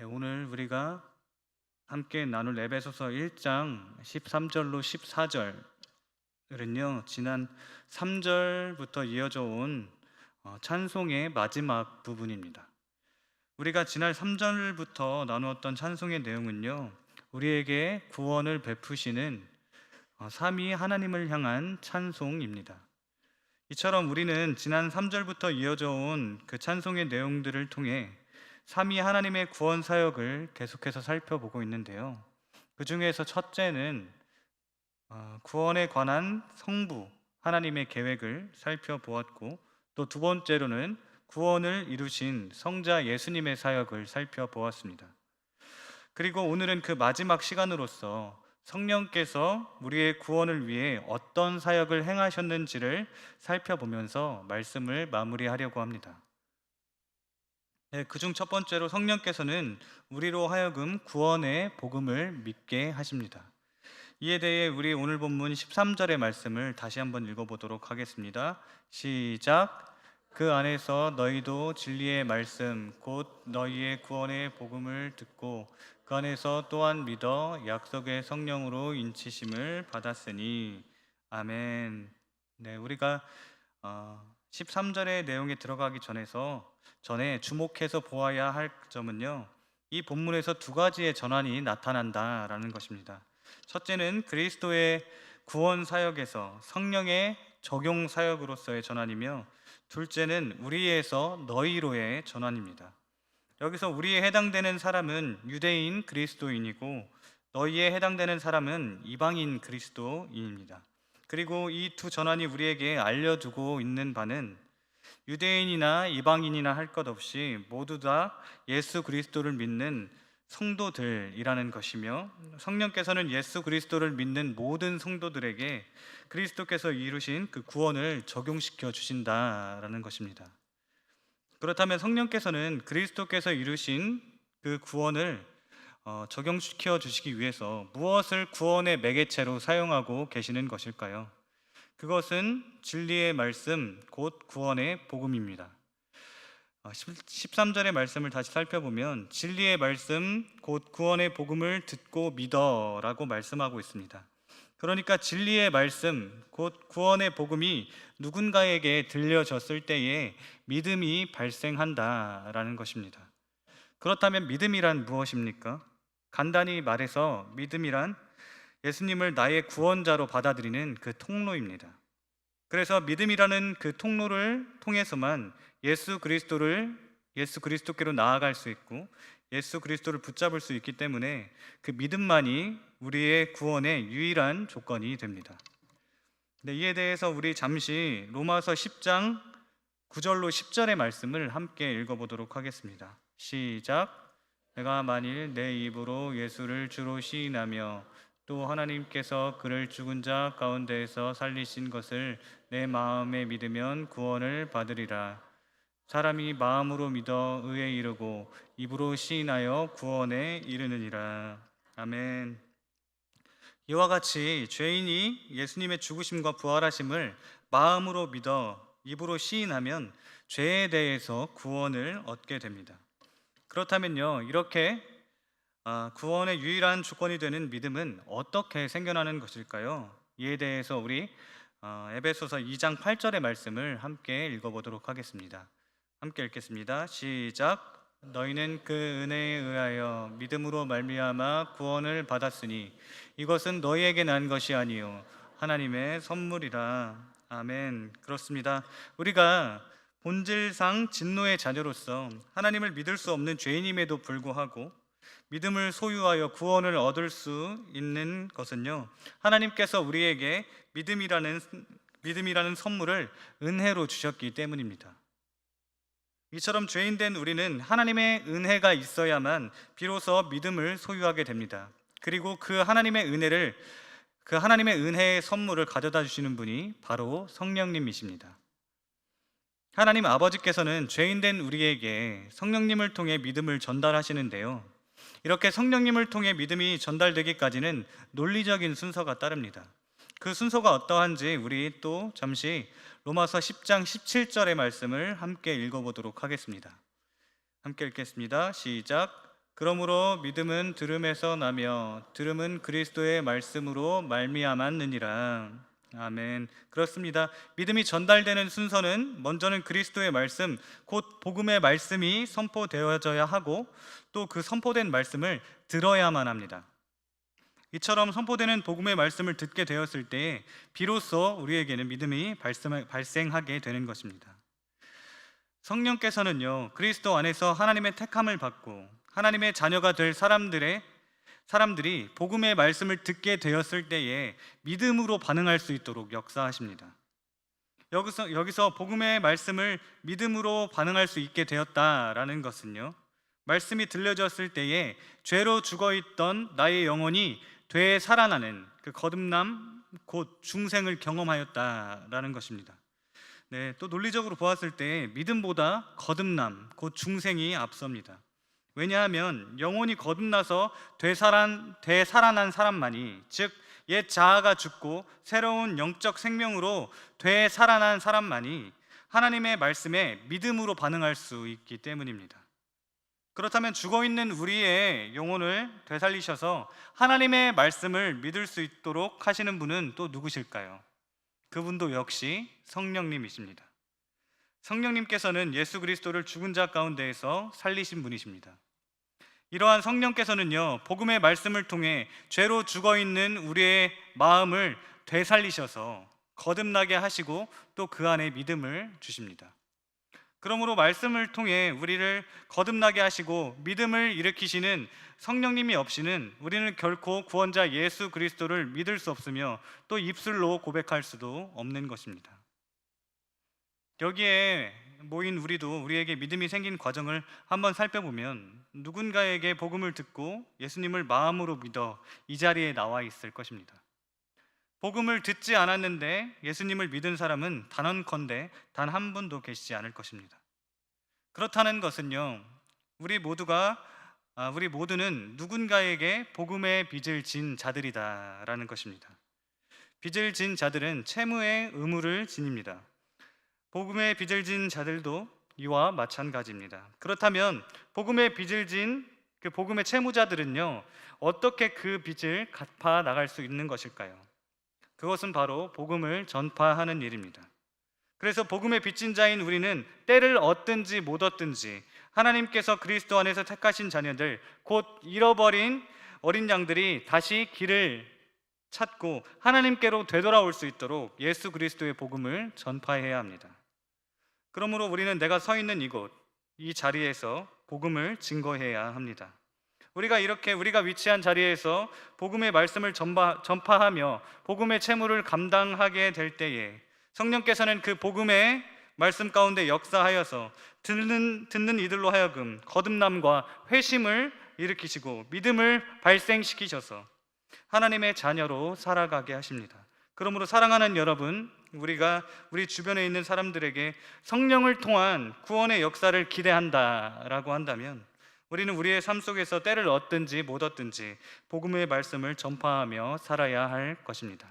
오늘 우리가 함께 나눌 에베소서 1장 13절로 14절은요, 지난 3절부터 이어져 온 찬송의 마지막 부분입니다. 우리가 지난 3절부터 나누었던 찬송의 내용은요, 우리에게 구원을 베푸시는 삼위 하나님을 향한 찬송입니다. 이처럼 우리는 지난 3절부터 이어져 온 그 찬송의 내용들을 통해 삼위 하나님의 구원 사역을 계속해서 살펴보고 있는데요. 그 중에서 첫째는 구원에 관한 성부 하나님의 계획을 살펴보았고, 또 두 번째로는 구원을 이루신 성자 예수님의 사역을 살펴보았습니다. 그리고 오늘은 그 마지막 시간으로서 성령께서 우리의 구원을 위해 어떤 사역을 행하셨는지를 살펴보면서 말씀을 마무리하려고 합니다. 그중 첫 번째로 성령께서는 우리로 하여금 구원의 복음을 믿게 하십니다. 이에 대해 우리 오늘 본문 13절의 말씀을 다시 한번 읽어보도록 하겠습니다. 시작. 그 안에서 너희도 진리의 말씀 곧 너희의 구원의 복음을 듣고 그 안에서 또한 믿어 약속의 성령으로 인치심을 받았으니. 아멘. 우리가 13절의 내용에 들어가기 전에 주목해서 보아야 할 점은요, 이 본문에서 두 가지의 전환이 나타난다라는 것입니다. 첫째는 그리스도의 구원 사역에서 성령의 적용 사역으로서의 전환이며, 둘째는 우리에서 너희로의 전환입니다. 여기서 우리에 해당되는 사람은 유대인 그리스도인이고 너희에 해당되는 사람은 이방인 그리스도인입니다. 그리고 이 두 전환이 우리에게 알려두고 있는 바는 유대인이나 이방인이나 할 것 없이 모두 다 예수 그리스도를 믿는 성도들이라는 것이며, 성령께서는 예수 그리스도를 믿는 모든 성도들에게 그리스도께서 이루신 그 구원을 적용시켜 주신다라는 것입니다. 그렇다면 성령께서는 그리스도께서 이루신 그 구원을 적용시켜 주시기 위해서 무엇을 구원의 매개체로 사용하고 계시는 것일까요? 그것은 진리의 말씀 곧 구원의 복음입니다. 13절의 말씀을 다시 살펴보면 진리의 말씀 곧 구원의 복음을 듣고 믿어 라고 말씀하고 있습니다. 그러니까 진리의 말씀 곧 구원의 복음이 누군가에게 들려졌을 때에 믿음이 발생한다라는 것입니다. 그렇다면 믿음이란 무엇입니까? 간단히 말해서 믿음이란 예수님을 나의 구원자로 받아들이는 그 통로입니다. 그래서 믿음이라는 그 통로를 통해서만 예수 그리스도께로 나아갈 수 있고 예수 그리스도를 붙잡을 수 있기 때문에 그 믿음만이 우리의 구원의 유일한 조건이 됩니다. 이에 대해서 우리 잠시 로마서 10장 9절로 10절의 말씀을 함께 읽어보도록 하겠습니다. 시작. 내가 만일 내 입으로 예수를 주로 시인하며 또 하나님께서 그를 죽은 자 가운데에서 살리신 것을 내 마음에 믿으면 구원을 받으리라. 사람이 마음으로 믿어 의에 이르고 입으로 시인하여 구원에 이르느니라. 아멘. 이와 같이 죄인이 예수님의 죽으심과 부활하심을 마음으로 믿어 입으로 시인하면 죄에 대해서 구원을 얻게 됩니다. 그렇다면요, 이렇게 구원의 유일한 조건이 되는 믿음은 어떻게 생겨나는 것일까요? 이에 대해서 우리 에베소서 2장 8절의 말씀을 함께 읽어보도록 하겠습니다. 함께 읽겠습니다. 시작. 너희는 그 은혜에 의하여 믿음으로 말미암아 구원을 받았으니 이것은 너희에게 난 것이 아니요 하나님의 선물이라. 아멘. 그렇습니다. 우리가 본질상 진노의 자녀로서 하나님을 믿을 수 없는 죄인임에도 불구하고 믿음을 소유하여 구원을 얻을 수 있는 것은요, 하나님께서 우리에게 믿음이라는 선물을 은혜로 주셨기 때문입니다. 이처럼 죄인된 우리는 하나님의 은혜가 있어야만 비로소 믿음을 소유하게 됩니다. 그리고 그 하나님의 은혜의 선물을 가져다 주시는 분이 바로 성령님이십니다. 하나님 아버지께서는 죄인된 우리에게 성령님을 통해 믿음을 전달하시는데요, 이렇게 성령님을 통해 믿음이 전달되기까지는 논리적인 순서가 따릅니다. 그 순서가 어떠한지 우리 또 잠시 로마서 10장 17절의 말씀을 함께 읽어보도록 하겠습니다. 함께 읽겠습니다. 시작. 그러므로 믿음은 들음에서 나며 들음은 그리스도의 말씀으로 말미암았느니라. 아멘. 그렇습니다. 믿음이 전달되는 순서는 먼저는 그리스도의 말씀, 곧 복음의 말씀이 선포되어져야 하고 또 그 선포된 말씀을 들어야만 합니다. 이처럼 선포되는 복음의 말씀을 듣게 되었을 때 비로소 우리에게는 믿음이 발생하게 되는 것입니다. 성령께서는요, 그리스도 안에서 하나님의 택함을 받고 하나님의 자녀가 될 사람들이 복음의 말씀을 듣게 되었을 때에 믿음으로 반응할 수 있도록 역사하십니다. 여기서 복음의 말씀을 믿음으로 반응할 수 있게 되었다라는 것은요, 말씀이 들려졌을 때에 죄로 죽어있던 나의 영혼이 되살아나는 그 거듭남 곧 중생을 경험하였다라는 것입니다. 네, 또 논리적으로 보았을 때 믿음보다 거듭남 곧 중생이 앞섭니다. 왜냐하면 영혼이 거듭나서 되살아난 사람만이, 즉 옛 자아가 죽고 새로운 영적 생명으로 되살아난 사람만이 하나님의 말씀에 믿음으로 반응할 수 있기 때문입니다. 그렇다면 죽어있는 우리의 영혼을 되살리셔서 하나님의 말씀을 믿을 수 있도록 하시는 분은 또 누구실까요? 그분도 역시 성령님이십니다. 성령님께서는 예수 그리스도를 죽은 자 가운데에서 살리신 분이십니다. 이러한 성령께서는요, 복음의 말씀을 통해 죄로 죽어있는 우리의 마음을 되살리셔서 거듭나게 하시고 또 그 안에 믿음을 주십니다. 그러므로 말씀을 통해 우리를 거듭나게 하시고 믿음을 일으키시는 성령님이 없이는 우리는 결코 구원자 예수 그리스도를 믿을 수 없으며 또 입술로 고백할 수도 없는 것입니다. 여기에 모인 우리에게 믿음이 생긴 과정을 한번 살펴보면 누군가에게 복음을 듣고 예수님을 마음으로 믿어 이 자리에 나와 있을 것입니다. 복음을 듣지 않았는데 예수님을 믿은 사람은 단언컨대 단 한 분도 계시지 않을 것입니다. 그렇다는 것은요, 우리 모두는 누군가에게 복음의 빚을 진 자들이다라는 것입니다. 빚을 진 자들은 채무의 의무를 지닙니다. 복음의 빚을 진 자들도 이와 마찬가지입니다. 그렇다면 복음의 빚을 진 그 복음의 채무자들은요, 어떻게 그 빚을 갚아 나갈 수 있는 것일까요? 그것은 바로 복음을 전파하는 일입니다. 그래서 복음의 빚진 자인 우리는 때를 얻든지 못 얻든지 하나님께서 그리스도 안에서 택하신 자녀들, 곧 잃어버린 어린 양들이 다시 길을 찾고 하나님께로 되돌아올 수 있도록 예수 그리스도의 복음을 전파해야 합니다. 그러므로 우리는 내가 서 있는 이 자리에서 복음을 증거해야 합니다. 우리가 위치한 자리에서 복음의 말씀을 전파하며 복음의 채무를 감당하게 될 때에 성령께서는 그 복음의 말씀 가운데 역사하여서 듣는 이들로 하여금 거듭남과 회심을 일으키시고 믿음을 발생시키셔서 하나님의 자녀로 살아가게 하십니다. 그러므로 사랑하는 여러분, 우리 주변에 있는 사람들에게 성령을 통한 구원의 역사를 기대한다라고 한다면 우리는 우리의 삶 속에서 때를 얻든지 못 얻든지 복음의 말씀을 전파하며 살아야 할 것입니다.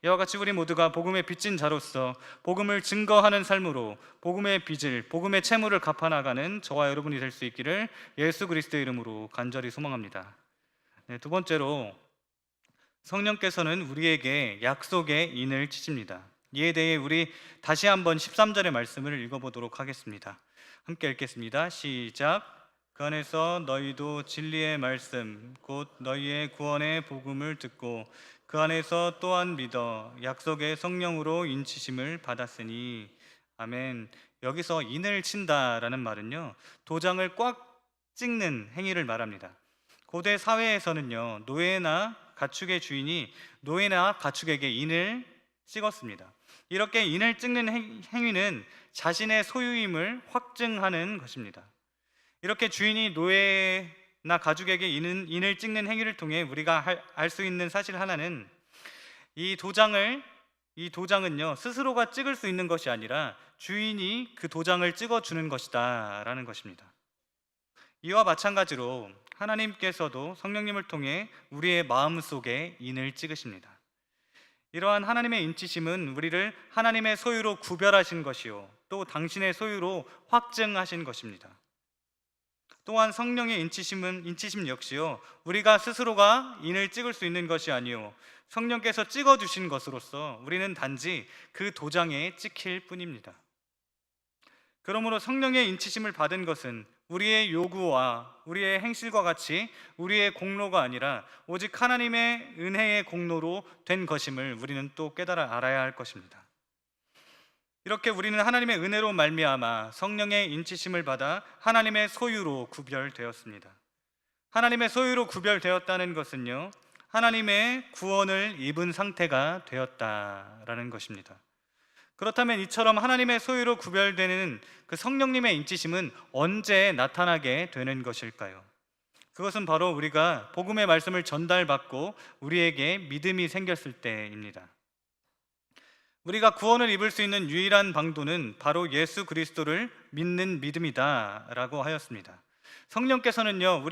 이와 같이 우리 모두가 복음의 빚진 자로서 복음을 증거하는 삶으로 복음의 빚을, 복음의 채무를 갚아나가는 저와 여러분이 될 수 있기를 예수 그리스도의 이름으로 간절히 소망합니다. 네, 두 번째로 성령께서는 우리에게 약속의 인을 치십니다. 이에 대해 우리 다시 한번 13절의 말씀을 읽어보도록 하겠습니다. 함께 읽겠습니다. 시작. 그 안에서 너희도 진리의 말씀 곧 너희의 구원의 복음을 듣고 그 안에서 또한 믿어 약속의 성령으로 인치심을 받았으니. 아멘. 여기서 인을 친다라는 말은요, 도장을 꽉 찍는 행위를 말합니다. 고대 사회에서는요, 노예나 가축의 주인이 노예나 가축에게 인을 찍었습니다. 이렇게 인을 찍는 행위는 자신의 소유임을 확증하는 것입니다. 이렇게 주인이 노예나 가축에게 인을 찍는 행위를 통해 우리가 알 수 있는 사실 하나는 이 도장은요, 스스로가 찍을 수 있는 것이 아니라 주인이 그 도장을 찍어주는 것이다 라는 것입니다. 이와 마찬가지로 하나님께서도 성령님을 통해 우리의 마음속에 인을 찍으십니다. 이러한 하나님의 인치심은 우리를 하나님의 소유로 구별하신 것이요 또 당신의 소유로 확증하신 것입니다. 또한 성령의 인치심 역시요 우리가 스스로가 인을 찍을 수 있는 것이 아니요 성령께서 찍어 주신 것으로서 우리는 단지 그 도장에 찍힐 뿐입니다. 그러므로 성령의 인치심을 받은 것은 우리의 요구와 우리의 행실과 같이 우리의 공로가 아니라 오직 하나님의 은혜의 공로로 된 것임을 우리는 또 깨달아 알아야 할 것입니다. 이렇게 우리는 하나님의 은혜로 말미암아 성령의 인치심을 받아 하나님의 소유로 구별되었습니다. 하나님의 소유로 구별되었다는 것은요 하나님의 구원을 입은 상태가 되었다라는 것입니다. 그렇다면 이처럼 하나님의 소유로 구별되는 그 성령님의 인치심은 언제 나타나게 되는 것일까요? 그것은 바로 우리가 복음의 말씀을 전달받고 우리에게 믿음이 생겼을 때입니다. 우리가 구원을 입을 수 있는 유일한 방도는 바로 예수 그리스도를 믿는 믿음이다라고 하였습니다. 성령께서는요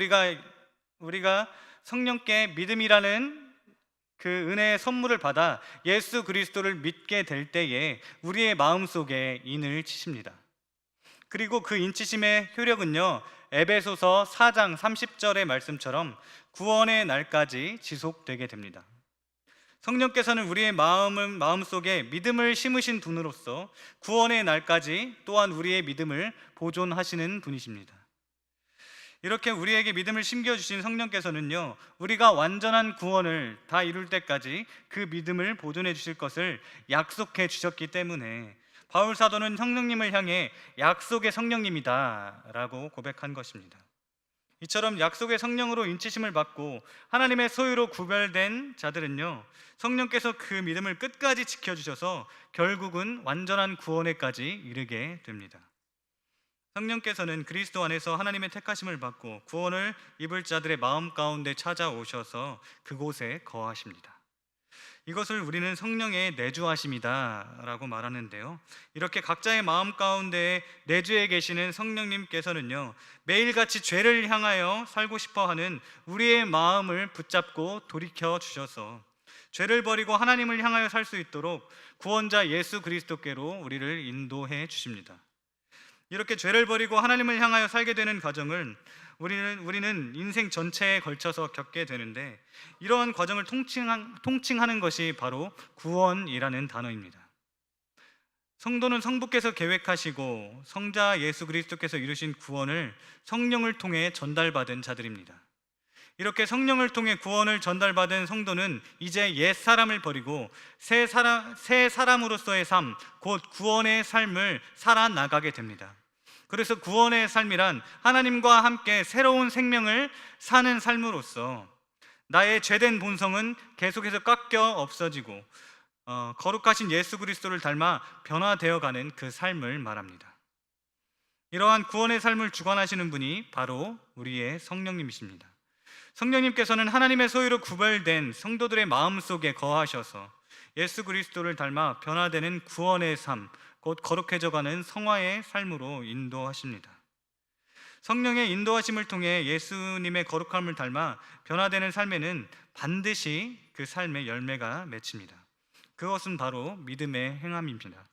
우리가 성령께 믿음이라는 그 은혜의 선물을 받아 예수 그리스도를 믿게 될 때에 우리의 마음속에 인을 치십니다. 그리고 그 인치심의 효력은요 에베소서 4장 30절의 말씀처럼 구원의 날까지 지속되게 됩니다. 성령께서는 우리의 마음속에 믿음을 심으신 분으로서 구원의 날까지 또한 우리의 믿음을 보존하시는 분이십니다. 이렇게 우리에게 믿음을 심겨주신 성령께서는요 우리가 완전한 구원을 다 이룰 때까지 그 믿음을 보존해 주실 것을 약속해 주셨기 때문에 바울 사도는 성령님을 향해 약속의 성령님이다 라고 고백한 것입니다. 이처럼 약속의 성령으로 인치심을 받고 하나님의 소유로 구별된 자들은요 성령께서 그 믿음을 끝까지 지켜주셔서 결국은 완전한 구원에까지 이르게 됩니다. 성령께서는 그리스도 안에서 하나님의 택하심을 받고 구원을 입을 자들의 마음 가운데 찾아오셔서 그곳에 거하십니다. 이것을 우리는 성령의 내주하심이다 라고 말하는데요 이렇게 각자의 마음 가운데 내주해 계시는 성령님께서는요 매일같이 죄를 향하여 살고 싶어하는 우리의 마음을 붙잡고 돌이켜 주셔서 죄를 버리고 하나님을 향하여 살 수 있도록 구원자 예수 그리스도께로 우리를 인도해 주십니다. 이렇게 죄를 버리고 하나님을 향하여 살게 되는 과정을 우리는 인생 전체에 걸쳐서 겪게 되는데 이러한 과정을 통칭하는 것이 바로 구원이라는 단어입니다. 성도는 성부께서 계획하시고 성자 예수 그리스도께서 이루신 구원을 성령을 통해 전달받은 자들입니다. 이렇게 성령을 통해 구원을 전달받은 성도는 이제 옛 사람을 버리고 새 사람으로서의 삶, 곧 구원의 삶을 살아나가게 됩니다. 그래서 구원의 삶이란 하나님과 함께 새로운 생명을 사는 삶으로서 나의 죄된 본성은 계속해서 깎여 없어지고 거룩하신 예수 그리스도를 닮아 변화되어가는 그 삶을 말합니다. 이러한 구원의 삶을 주관하시는 분이 바로 우리의 성령님이십니다. 성령님께서는 하나님의 소유로 구별된 성도들의 마음속에 거하셔서 예수 그리스도를 닮아 변화되는 구원의 삶, 곧 거룩해져가는 성화의 삶으로 인도하십니다. 성령의 인도하심을 통해 예수님의 거룩함을 닮아 변화되는 삶에는 반드시 그 삶의 열매가 맺힙니다. 그것은 바로 믿음의 행함입니다.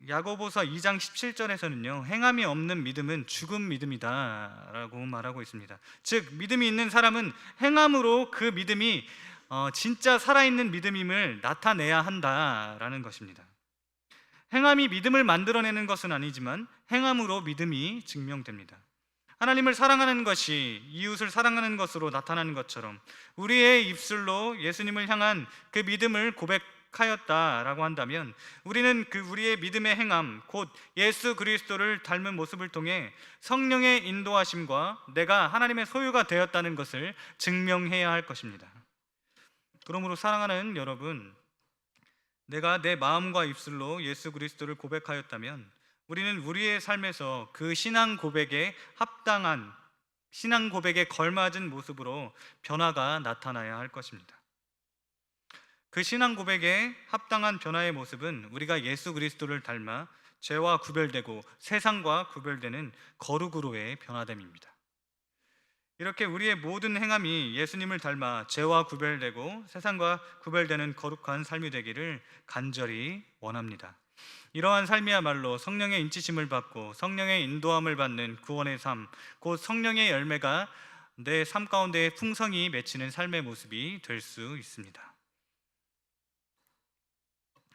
야고보서 2장 17절에서는요 행함이 없는 믿음은 죽은 믿음이다 라고 말하고 있습니다. 즉 믿음이 있는 사람은 행함으로 그 믿음이 진짜 살아있는 믿음임을 나타내야 한다라는 것입니다. 행함이 믿음을 만들어내는 것은 아니지만 행함으로 믿음이 증명됩니다. 하나님을 사랑하는 것이 이웃을 사랑하는 것으로 나타나는 것처럼 우리의 입술로 예수님을 향한 그 믿음을 고백하였다라고 한다면 우리는 우리의 믿음의 행함, 곧 예수 그리스도를 닮은 모습을 통해 성령의 인도하심과 내가 하나님의 소유가 되었다는 것을 증명해야 할 것입니다. 그러므로 사랑하는 여러분, 내가 내 마음과 입술로 예수 그리스도를 고백하였다면 우리는 우리의 삶에서 그 신앙 고백에 합당한, 신앙 고백에 걸맞은 모습으로 변화가 나타나야 할 것입니다. 그 신앙 고백에 합당한 변화의 모습은 우리가 예수 그리스도를 닮아 죄와 구별되고 세상과 구별되는 거룩으로의 변화됨입니다. 이렇게 우리의 모든 행함이 예수님을 닮아 죄와 구별되고 세상과 구별되는 거룩한 삶이 되기를 간절히 원합니다. 이러한 삶이야말로 성령의 인치심을 받고 성령의 인도함을 받는 구원의 삶, 곧 성령의 열매가 내 삶 가운데 풍성히 맺히는 삶의 모습이 될 수 있습니다.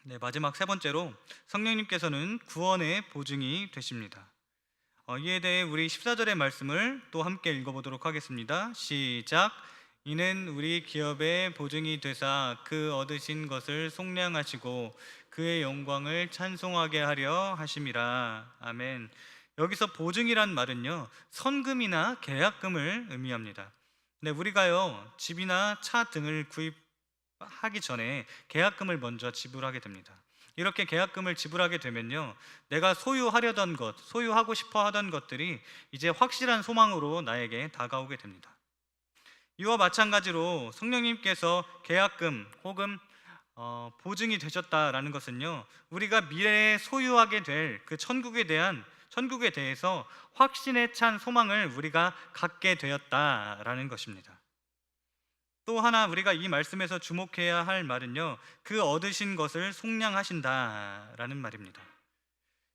네, 마지막 세 번째로 성령님께서는 구원의 보증이 되십니다. 이에 대해 우리 14절의 말씀을 또 함께 읽어보도록 하겠습니다. 시작. 이는 우리 기업의 보증이 되사 그 얻으신 것을 속량하시고 그의 영광을 찬송하게 하려 하심이라. 아멘. 여기서 보증이란 말은요, 선금이나 계약금을 의미합니다. 네, 우리가요 집이나 차 등을 구입하기 전에 계약금을 먼저 지불하게 됩니다. 이렇게 계약금을 지불하게 되면요, 내가 소유하려던 것, 소유하고 싶어 하던 것들이 이제 확실한 소망으로 나에게 다가오게 됩니다. 이와 마찬가지로 성령님께서 계약금 혹은 보증이 되셨다라는 것은요, 우리가 미래에 소유하게 될 그 천국에 대해서 확신에 찬 소망을 우리가 갖게 되었다라는 것입니다. 또 하나 우리가 이 말씀에서 주목해야 할 말은요, 그 얻으신 것을 속량하신다라는 말입니다.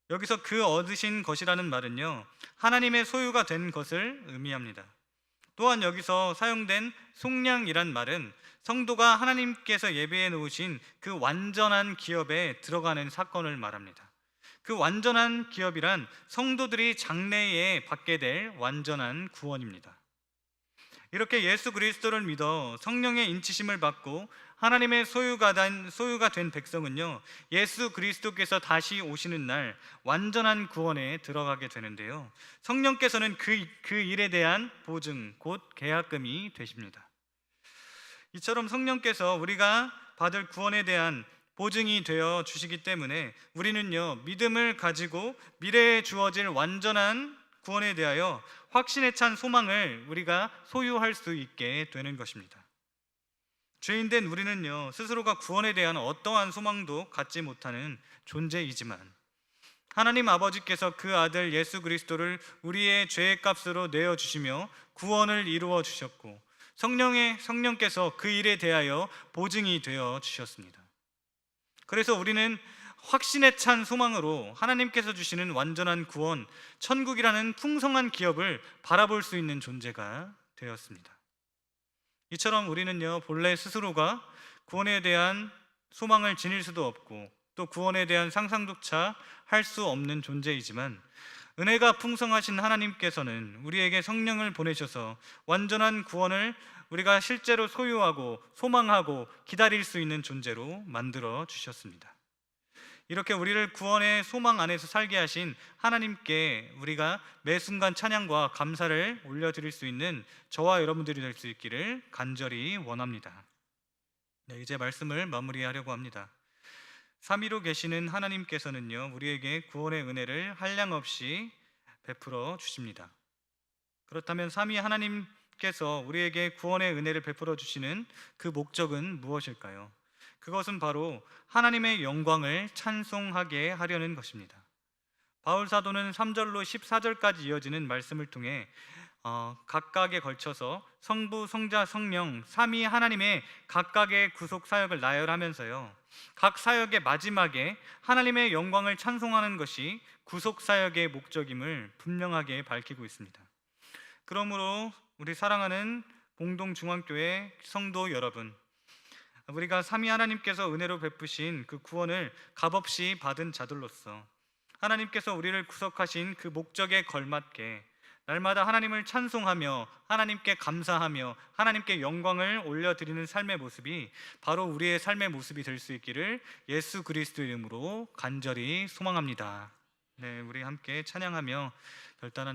여기서 그 얻으신 것이라는 말은요, 하나님의 소유가 된 것을 의미합니다. 또한 여기서 사용된 속량이란 말은 성도가 하나님께서 예비해 놓으신 그 완전한 기업에 들어가는 사건을 말합니다. 그 완전한 기업이란 성도들이 장래에 받게 될 완전한 구원입니다. 이렇게 예수 그리스도를 믿어 성령의 인치심을 받고 하나님의 소유가 된 백성은요, 예수 그리스도께서 다시 오시는 날 완전한 구원에 들어가게 되는데요, 성령께서는 그 일에 대한 보증, 곧 계약금이 되십니다. 이처럼 성령께서 우리가 받을 구원에 대한 보증이 되어 주시기 때문에 우리는요, 믿음을 가지고 미래에 주어질 완전한 구원에 대하여 확신에 찬 소망을 우리가 소유할 수 있게 되는 것입니다. 죄인된 우리는요, 스스로가 구원에 대한 어떠한 소망도 갖지 못하는 존재이지만 하나님 아버지께서 그 아들 예수 그리스도를 우리의 죄의 값으로 내어주시며 구원을 이루어 주셨고 성령께서 그 일에 대하여 보증이 되어 주셨습니다. 그래서 우리는 확신에 찬 소망으로 하나님께서 주시는 완전한 구원, 천국이라는 풍성한 기업을 바라볼 수 있는 존재가 되었습니다. 이처럼 우리는요, 본래 스스로가 구원에 대한 소망을 지닐 수도 없고 또 구원에 대한 상상조차 할 수 없는 존재이지만 은혜가 풍성하신 하나님께서는 우리에게 성령을 보내셔서 완전한 구원을 우리가 실제로 소유하고 소망하고 기다릴 수 있는 존재로 만들어 주셨습니다. 이렇게 우리를 구원의 소망 안에서 살게 하신 하나님께 우리가 매 순간 찬양과 감사를 올려드릴 수 있는 저와 여러분들이 될 수 있기를 간절히 원합니다. 네, 이제 말씀을 마무리하려고 합니다. 삼위로 계시는 하나님께서는요, 우리에게 구원의 은혜를 한량없이 베풀어 주십니다. 그렇다면 삼위 하나님께서 우리에게 구원의 은혜를 베풀어 주시는 그 목적은 무엇일까요? 그것은 바로 하나님의 영광을 찬송하게 하려는 것입니다. 바울 사도는 3절로 14절까지 이어지는 말씀을 통해 각각에 걸쳐서 성부, 성자, 성령 삼위 하나님의 각각의 구속 사역을 나열하면서요, 각 사역의 마지막에 하나님의 영광을 찬송하는 것이 구속 사역의 목적임을 분명하게 밝히고 있습니다. 그러므로 우리 사랑하는 봉동중앙교회 성도 여러분, 우리가 삼위 하나님께서 은혜로 베푸신 그 구원을 값없이 받은 자들로서 하나님께서 우리를 구속하신 그 목적에 걸맞게 날마다 하나님을 찬송하며 하나님께 감사하며 하나님께 영광을 올려드리는 삶의 모습이 바로 우리의 삶의 모습이 될 수 있기를 예수 그리스도 이름으로 간절히 소망합니다. 네, 우리 함께 찬양하며 결단하는